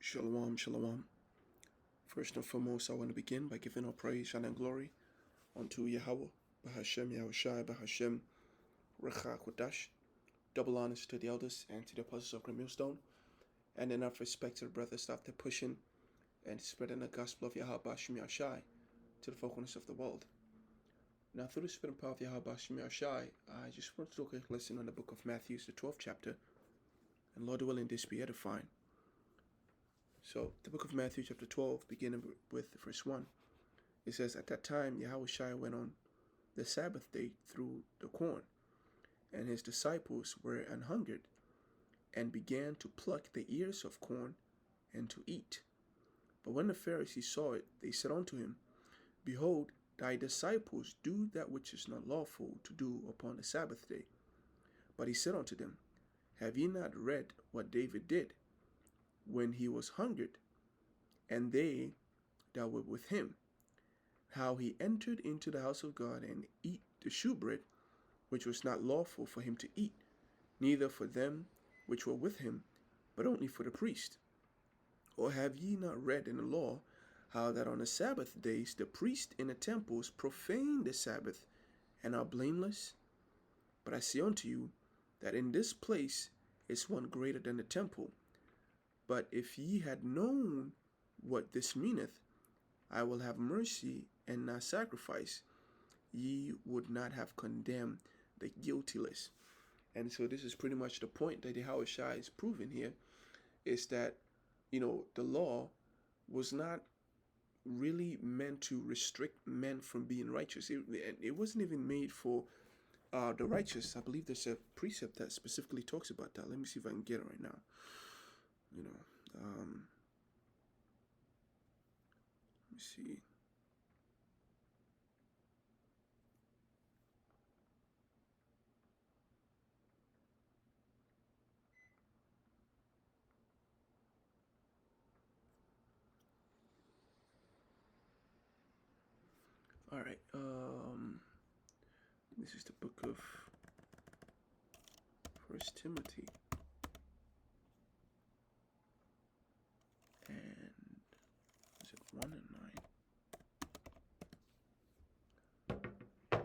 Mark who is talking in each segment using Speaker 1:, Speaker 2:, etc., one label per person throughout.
Speaker 1: Shalom, shalom. First and foremost, I want to begin by giving all praise and glory unto Yahweh, Bahashem Yahushai, Bahashem Recha Kodash. Double honors to the elders and to the apostles of Great Millstone, and enough respect to the brothers after pushing and spreading the gospel of Yahweh Bahashem Yahushai to the four corners of the world. Now, through the spirit and power of Yahweh Bahashem Yahushai, I just want to do a quick lesson on the book of Matthew, the 12th chapter, and Lord willing, this be edifying. So, the book of Matthew, chapter 12, beginning with verse 1, it says, "At that time, Yahushua went on the Sabbath day through the corn, and his disciples were an hungered, and began to pluck the ears of corn and to eat. But when the Pharisees saw it, they said unto him, Behold, thy disciples do that which is not lawful to do upon the Sabbath day. But he said unto them, Have ye not read what David did, when he was hungered, and they that were with him, how he entered into the house of God and eat the shewbread, which was not lawful for him to eat, neither for them which were with him, but only for the priest? Or have ye not read in the law, how that on the Sabbath days the priests in the temples profane the Sabbath, and are blameless? But I say unto you, that in this place is one greater than the temple. But if ye had known what this meaneth, I will have mercy and not sacrifice, ye would not have condemned the guiltless." And so this is pretty much the point that the Yahushua is proving here, is that, the law was not really meant to restrict men from being righteous. It wasn't even made for the righteous. I believe there's a precept that specifically talks about that. Let me see if I can get it right now. Let me see. All right. This is the book of First Timothy, and is it 1 and 9?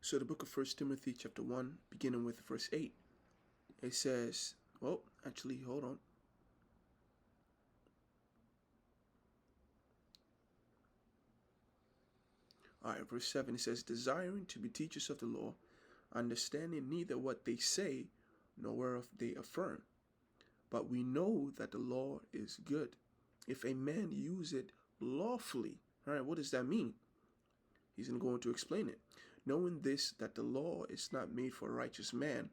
Speaker 1: So the book of First Timothy, chapter 1, beginning with verse 8, it says, well, actually, hold on. All right, verse 7, it says, "Desiring to be teachers of the law, understanding neither what they say, nor whereof they affirm. But we know that the law is good, if a man use it lawfully." All right, what does that mean? He's going to explain it. "Knowing this, that the law is not made for a righteous man,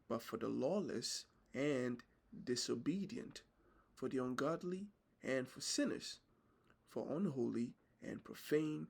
Speaker 1: but for the lawless and disobedient, for the ungodly and for sinners, for unholy and profane,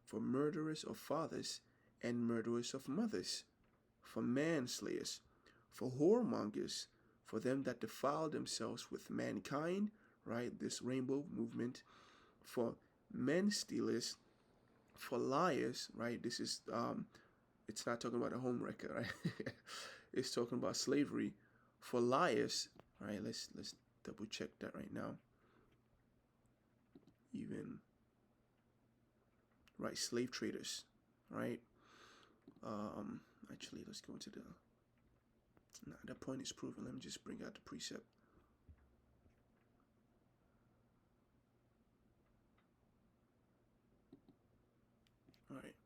Speaker 1: for murderers of fathers and murderers of mothers, for manslayers, for whoremongers, for them that defile themselves with mankind," right? This rainbow movement, "for men stealers, for liars," right? This is it's not talking about a home wrecker, right? It's talking about slavery, "for liars," right? Let's double check that right now. Even right, slave traders, right? Actually, let's go into that point is proven. Let me just bring out the precept. All right,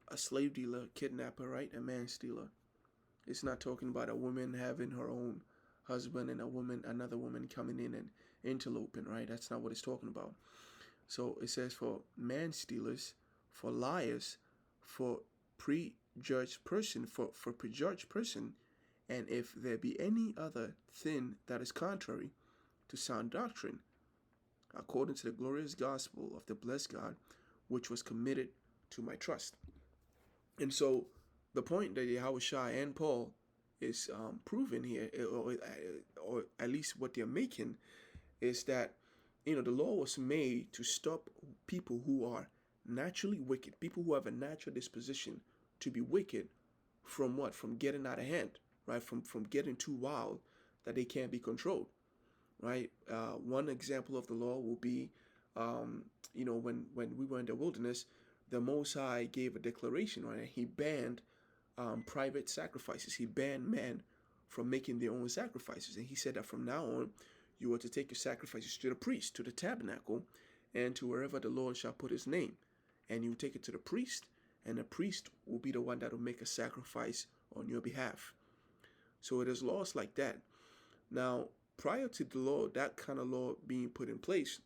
Speaker 1: a slave dealer, kidnapper, right? A man stealer. It's not talking about a woman having her own husband and another woman coming in and interloping, right? That's not what it's talking about. So it says for man stealers, for liars, for prejudged person, for prejudged person, and if there be any other thing that is contrary to sound doctrine, according to the glorious gospel of the blessed God, which was committed to my trust." And so the point that Yahushua and Paul is proving here, or at least what they're making, is that the law was made to stop people who are naturally wicked, people who have a natural disposition to be wicked, from what? From getting out of hand, right? From getting too wild that they can't be controlled, right? One example of the law will be, when we were in the wilderness, the Most High gave a declaration, right? He banned private sacrifices. He banned men from making their own sacrifices, and he said that from now on, you are to take your sacrifices to the priest, to the tabernacle, and to wherever the Lord shall put his name. And you take it to the priest, and the priest will be the one that will make a sacrifice on your behalf. So it is laws like that. Now, prior to the law, that kind of law being put in place,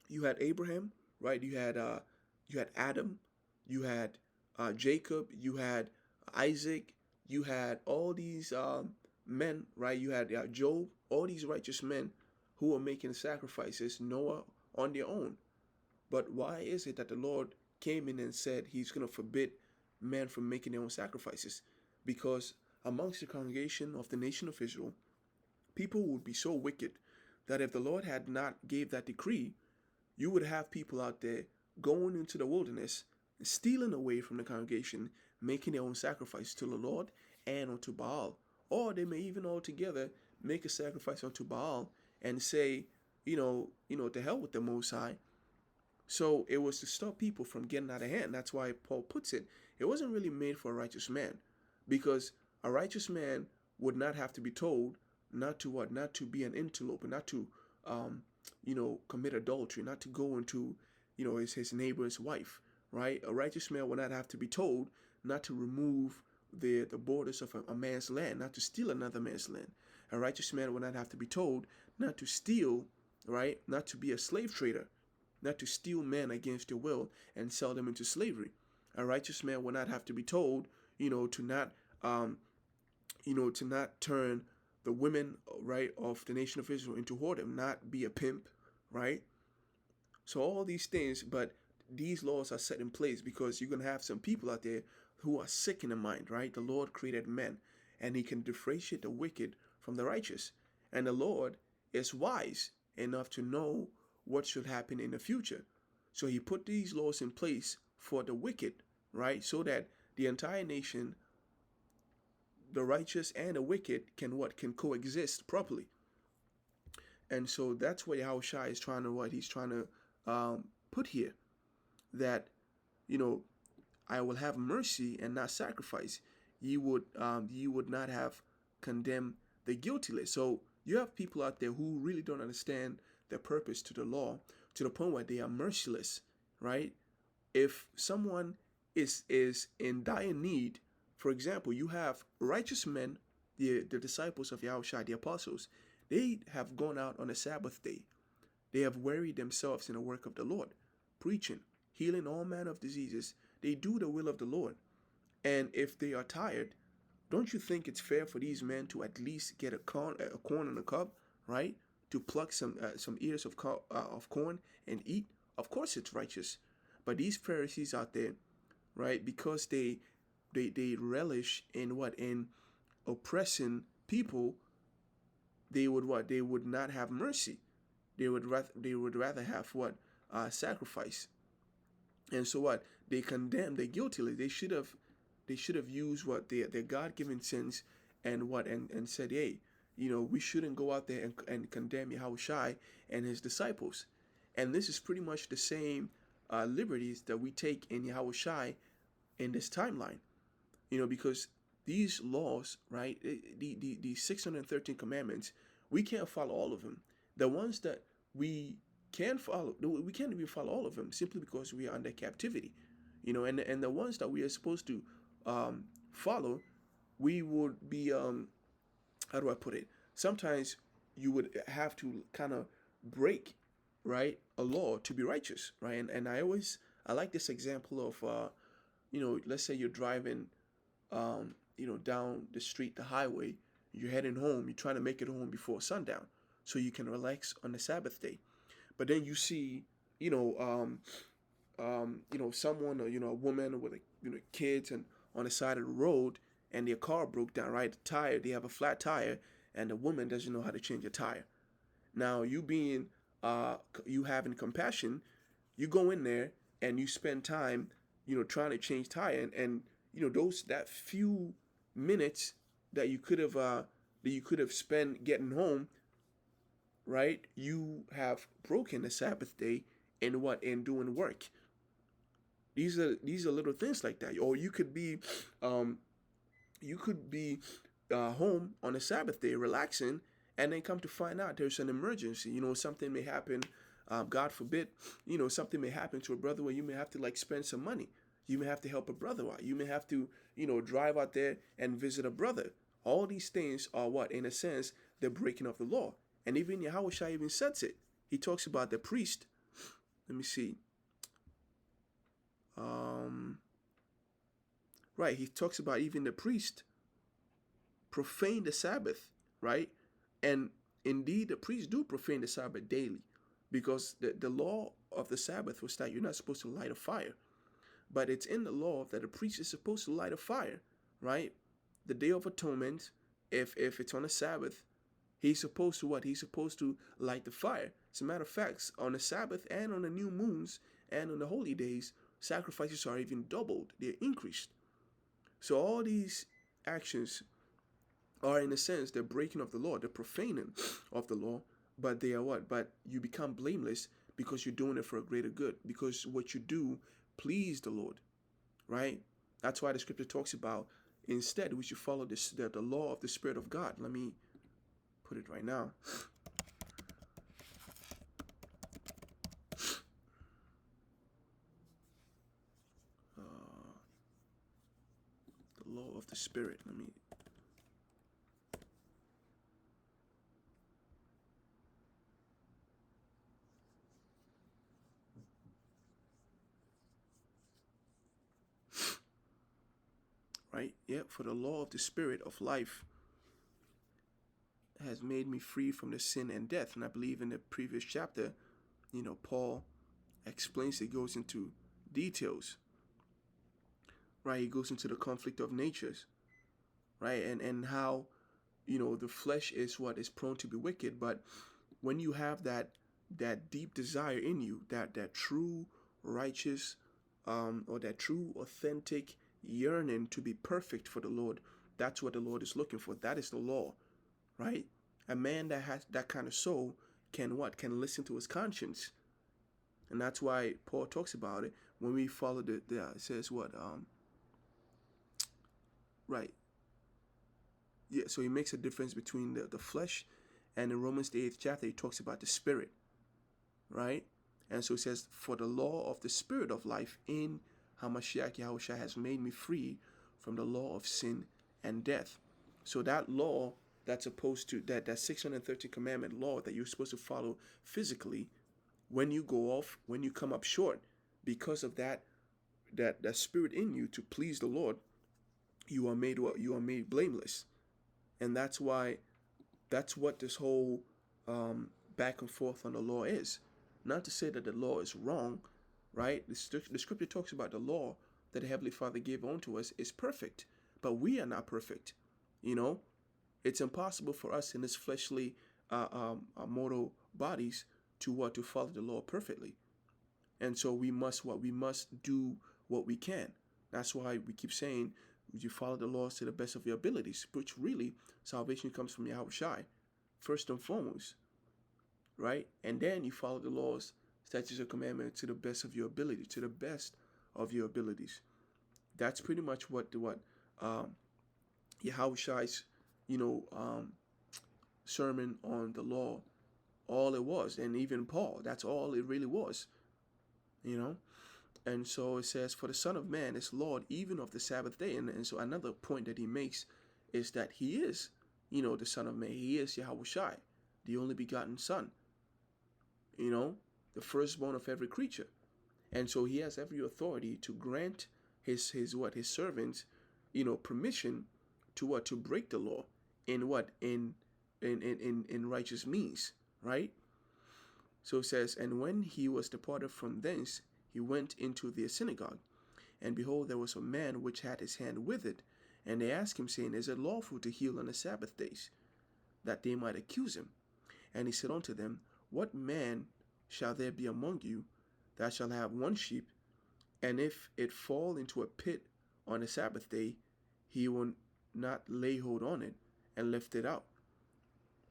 Speaker 1: you had Abraham, right? You had Adam, you had Jacob, you had Isaac, you had all these men, right? You had Job, all these righteous men who were making sacrifices, Noah on their own. But why is it that the Lord came in and said he's going to forbid men from making their own sacrifices? Because amongst the congregation of the nation of Israel, people would be so wicked that if the Lord had not gave that decree, you would have people out there going into the wilderness, stealing away from the congregation, making their own sacrifice to the Lord and unto Baal. Or they may even altogether make a sacrifice unto Baal and say, to hell with the Most High. So it was to stop people from getting out of hand. That's why Paul puts it. It wasn't really made for a righteous man, because a righteous man would not have to be told not to what? Not to be an interloper, not to, commit adultery, not to go into, his neighbor's wife, right? A righteous man would not have to be told not to remove the borders of a man's land, not to steal another man's land. A righteous man would not have to be told not to steal, right? Not to be a slave trader, not to steal men against their will and sell them into slavery. A righteous man will not have to be told, to not turn the women, right, of the nation of Israel into whoredom, not be a pimp, right? So all these things, but these laws are set in place because you're going to have some people out there who are sick in the mind, right? The Lord created men, and he can differentiate the wicked from the righteous. And the Lord is wise enough to know what should happen in the future. So he put these laws in place for the wicked, right? So that the entire nation, the righteous and the wicked, can coexist properly. And so that's what Yahushua is trying to put here, that I will have mercy and not sacrifice. You would not have condemned the guiltless. So you have people out there who really don't understand the purpose to the law, to the point where they are merciless, right? If someone is in dire need, for example, you have righteous men, the disciples of Yahushua, the apostles. They have gone out on a Sabbath day. They have wearied themselves in the work of the Lord, preaching, healing all manner of diseases. They do the will of the Lord. And if they are tired, don't you think it's fair for these men to at least get a corn and a cup, right? To pluck some ears of corn and eat? Of course it's righteous. But these Pharisees out there, right, because they relish in oppressing people, they would not have mercy. They would rather have sacrifice. And so they condemn the guilty. They should have used their God-given sins and said, hey, we shouldn't go out there and condemn Yahushua and his disciples. And this is pretty much the same liberties that we take in Yahushua in this timeline. Because these laws, right, the 613 commandments, we can't follow all of them. The ones that we can follow, we can't even follow all of them simply because we are under captivity. And the ones that we are supposed to follow, we would be, how do I put it? Sometimes you would have to kind of break, right, a law to be righteous, right? And I like this example of, let's say you're driving, down the street, the highway, you're heading home, you're trying to make it home before sundown so you can relax on the Sabbath day. But then you see, someone, or, a woman with, kids and on the side of the road, and their car broke down, right? The tire, they have a flat tire, and the woman doesn't know how to change a tire. Now, you having compassion, you go in there and you spend time, trying to change tire, and that few minutes that you could have spent getting home, right? You have broken the Sabbath day in what? In doing work. These are little things like that. Or um, you could be home on a Sabbath day relaxing, and then come to find out there's an emergency. Something may happen. God forbid, something may happen to a brother where you may have to like spend some money. You may have to help a brother out. You may have to, drive out there and visit a brother. All these things are what, in a sense, the breaking of the law. And even Yahushua even says it. He talks about the priest. Let me see. Right, he talks about even the priest profane the Sabbath, right? And indeed, the priests do profane the Sabbath daily, because the law of the Sabbath was that you're not supposed to light a fire. But it's in the law that a priest is supposed to light a fire, right? The Day of Atonement, if it's on a Sabbath, he's supposed to what? He's supposed to light the fire. As a matter of fact, on the Sabbath and on the new moons and on the holy days, sacrifices are even doubled. They're increased. So all these actions are, in a sense, the breaking of the law, the profaning of the law, but they are what? But you become blameless because you're doing it for a greater good, because what you do please the Lord, right? That's why the scripture talks about, instead, we should follow the law of the Spirit of God. Let me put it right now. The law of the Spirit. Let me. Right? Yeah, for the law of the Spirit of life has made me free from the sin and death. And I believe in the previous chapter, Paul explains, it goes into details, right? He goes into the conflict of natures, right? And how, the flesh is what is prone to be wicked. But when you have that deep desire in you, that true righteous, or that true authentic yearning to be perfect for the Lord, that's what the Lord is looking for. That is the law, right? A man that has that kind of soul can listen to his conscience. And that's why Paul talks about it when we follow it says what, right. Yeah, so he makes a difference between the flesh, and in Romans the 8th chapter he talks about the spirit, right? And so he says, for the law of the Spirit of life in Hamashiach Yahushua has made me free from the law of sin and death. So that law that's supposed to, that 613 commandment law that you're supposed to follow physically, when you go off, when you come up short, because of that spirit in you to please the Lord, you are made blameless. And that's what this whole back and forth on the law is. Not to say that the law is wrong, right? The scripture talks about the law that the Heavenly Father gave unto us is perfect, but we are not perfect. It's impossible for us in this fleshly, mortal bodies to follow the law perfectly. And so we must do what we can. That's why we keep saying you follow the laws to the best of your abilities, which really salvation comes from Yahushua, first and foremost, right? And then you follow the laws, statutes, and commandments to the best of your ability, to the best of your abilities. That's pretty much what Yahushua's, sermon on the law, all it was. And even Paul, that's all it really was, And so it says, for the Son of Man is Lord even of the Sabbath day. And so another point that he makes is that he is, the Son of Man. He is Yahushua, the only begotten Son, the firstborn of every creature. And so he has every authority to grant his servants, permission to break the law in righteous means, right? So it says, and when he was departed from thence, he went into the synagogue, and behold, there was a man which had his hand withered, and they asked him, saying, is it lawful to heal on the Sabbath days? That they might accuse him. And he said unto them, what man shall there be among you that shall have one sheep, and if it fall into a pit on the Sabbath day, he will not lay hold on it and lift it out.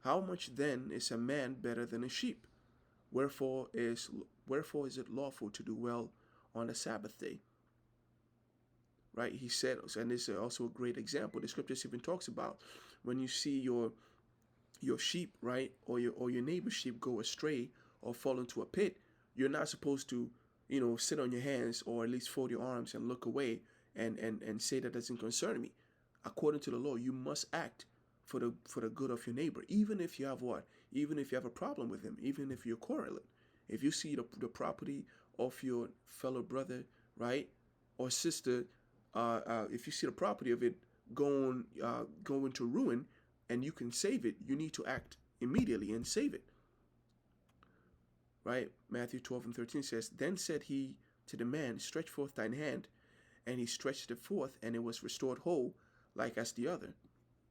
Speaker 1: How much then is a man better than a sheep? Wherefore is it lawful to do well on the Sabbath day? Right? He said, and this is also a great example. The scriptures even talks about when you see your sheep, right, or your neighbor's sheep go astray or fall into a pit, you're not supposed to, sit on your hands or at least fold your arms and look away and say that doesn't concern me. According to the law, you must act for the good of your neighbor, even if you have what, even if you have a problem with him, even if you're quarreling. If you see the property of your fellow brother, right, or sister, if you see the property of it going to ruin, and you can save it, you need to act immediately and save it. Right? Matthew 12:13 says, Then said he to the man, Stretch forth thine hand. And he stretched it forth, and it was restored whole, like as the other.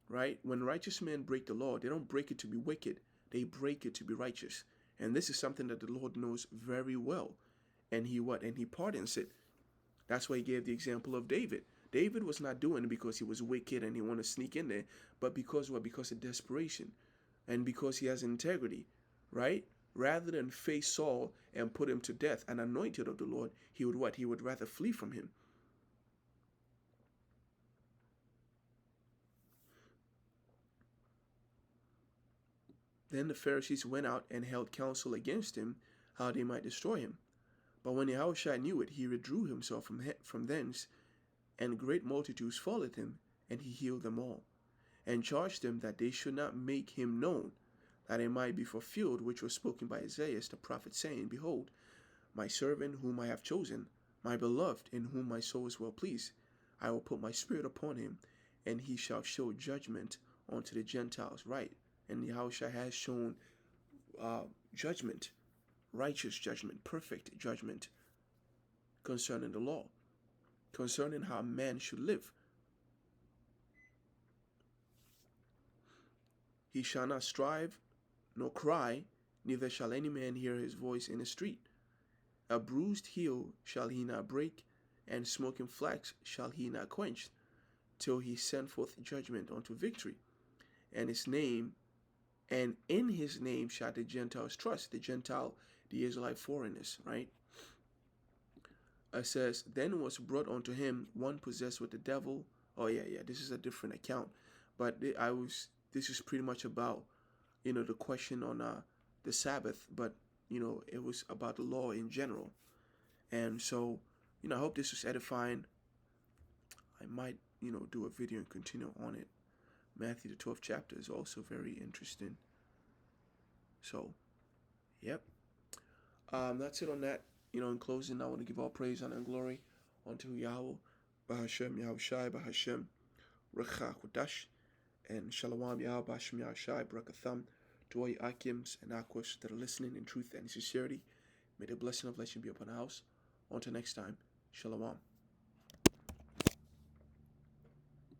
Speaker 1: Right? When righteous men break the law, they don't break it to be wicked, they break it to be righteous. And this is something that the Lord knows very well. And he pardons it. That's why he gave the example of David. David was not doing it because he was wicked and he wanted to sneak in there, but because what? Because of desperation and because he has integrity, right? Rather than face Saul and put him to death, an anointed of the Lord, he would what? He would rather flee from him. Then the Pharisees went out and held counsel against him, how they might destroy him. But when Yahushua knew it, he withdrew himself from thence, and great multitudes followed him, and he healed them all, and charged them that they should not make him known, that it might be fulfilled which was spoken by Isaiah the prophet, saying, Behold, my servant whom I have chosen, my beloved, in whom my soul is well pleased. I will put my spirit upon him, and he shall show judgment unto the Gentiles. Right? And Yahushua has shown judgment, righteous judgment, perfect judgment concerning the law, concerning how man should live. He shall not strive nor cry, neither shall any man hear his voice in the street. A bruised heel shall he not break, and smoking flax shall he not quench, till he send forth judgment unto victory. And in his name shall the Gentiles trust. The Gentile, the Israelite foreigners, right? It says, Then was brought unto him one possessed with the devil. Oh yeah, this is a different account, but this is pretty much about, the question on the Sabbath, but it was about the law in general. And so, I hope this was edifying. I might, do a video and continue on it. Matthew the 12th chapter is also very interesting. So, yep. That's it on that. In closing, I want to give all praise, honor, and glory unto Yahweh, Bahashem, Yahushai, Bahashem, Recha Kodash, and Shalom, Yahweh, Bahashem, Yahushai, Barakatham, to all your Akims and Aquas that are listening in truth and sincerity. May the blessing of blessing be upon the house. Until next time, Shalom.